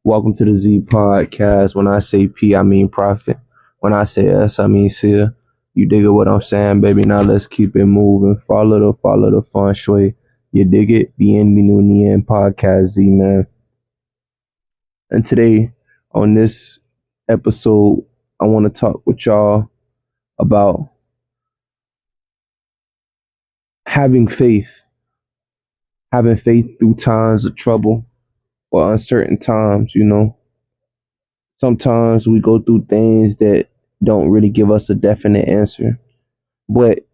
Welcome to the Z Podcast. When I say P, I mean profit. When I say S, I mean see. You dig it what I'm saying, baby? Now let's keep it moving. Follow the feng shui. You dig it? Bienvenue Nien Podcast, Z man. And today, on this episode, I want to talk with y'all about having faith. Having faith through times of trouble or uncertain times, Sometimes we go through things that don't really give us a definite answer. But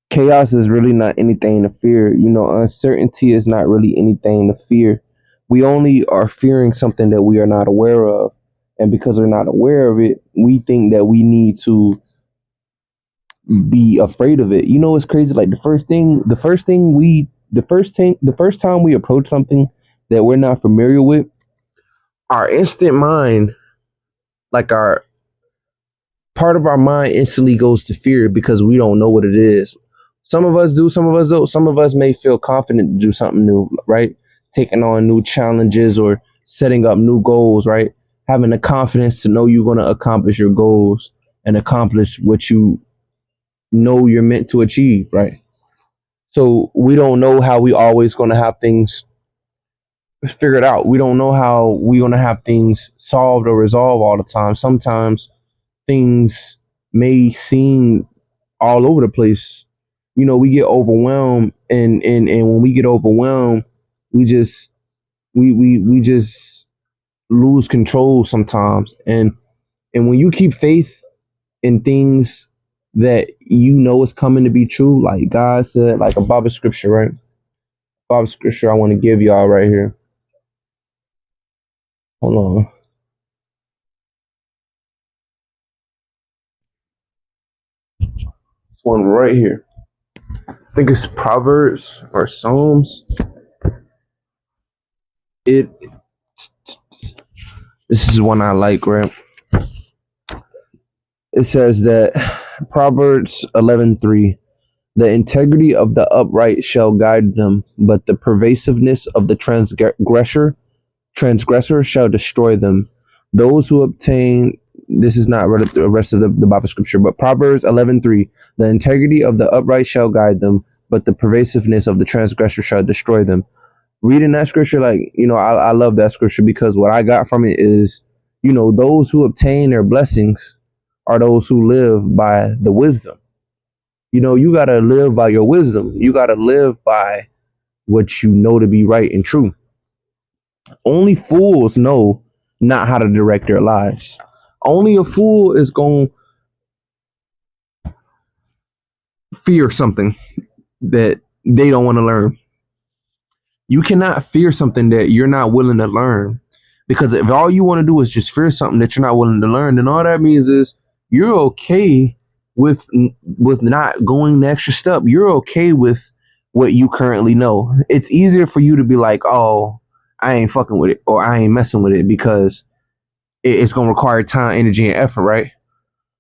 chaos is really not anything to fear. Uncertainty is not really anything to fear. We only are fearing something that we are not aware of. And because we're not aware of it, we think that we need to be afraid of it. It's crazy. Like the first time we approach something that we're not familiar with, our instant mind, like our part of our mind instantly goes to fear because we don't know what it is. Some of us do, some of us don't. Some of us may feel confident to do something new, right? Taking on new challenges or setting up new goals, right? Having the confidence to know you're going to accomplish your goals and accomplish what you know you're meant to achieve, right? So we don't know how we always going to have things figured out. We don't know how we're going to have things solved or resolved all the time. Sometimes things may seem all over the place. We get overwhelmed, and when we get overwhelmed, we just we just lose control sometimes. And when you keep faith in things that is coming to be true, like God said, like a Bible scripture, right? Bible scripture I want to give y'all right here. Hold on. This one right here. I think it's Proverbs or Psalms. This is one I like, right? It says that Proverbs 11:3, the integrity of the upright shall guide them, but the pervasiveness of the transgressor shall destroy them. Those who obtain, this is not the rest of the Bible scripture, but Proverbs 11:3, the integrity of the upright shall guide them, but the pervasiveness of the transgressor shall destroy them. Reading that scripture, I love that scripture because what I got from it is, those who obtain their blessings are those who live by the wisdom. You got to live by your wisdom. You got to live by what you know to be right and true. Only fools know not how to direct their lives. Only a fool is going to fear something that they don't want to learn. You cannot fear something that you're not willing to learn, because if all you want to do is just fear something that you're not willing to learn, then all that means is you're okay with not going the extra step. You're okay with what you currently know. It's easier for you to be like, oh, I ain't fucking with it, or I ain't messing with it, because it's going to require time, energy, and effort, right?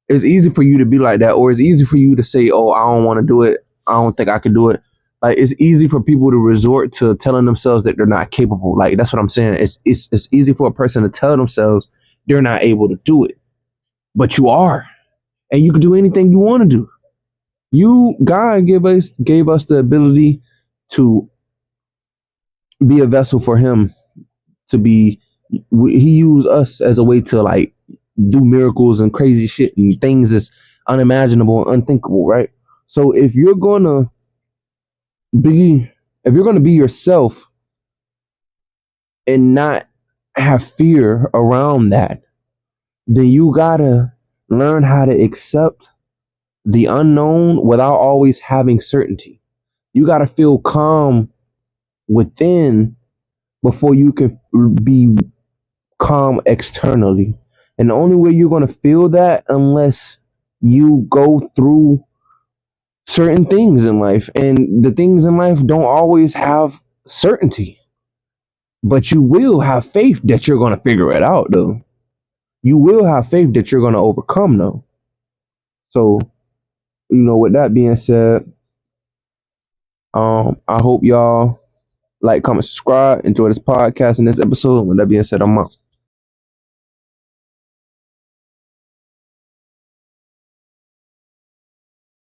It's easy for you to be like that, or it's easy for you to say, oh, I don't want to do it. I don't think I can do it. Like, it's easy for people to resort to telling themselves that they're not capable. Like, that's what I'm saying. It's easy for a person to tell themselves they're not able to do it, but you are, and you can do anything you want to do. God gave us the ability to be a vessel for Him. He used us as a way to like do miracles and crazy shit and things that's unimaginable and unthinkable, right? So if you're gonna be yourself and not have fear around that, then you gotta learn how to accept the unknown without always having certainty. You gotta feel calm within before you can be calm externally. And the only way you're going to feel that unless you go through certain things in life. And the things in life don't always have certainty, but you will have faith that you're going to figure it out, though. You will have faith that you're going to overcome, though. So, with that being said, I hope y'all like, comment, subscribe, enjoy this podcast and this episode. With that being said, I'm out.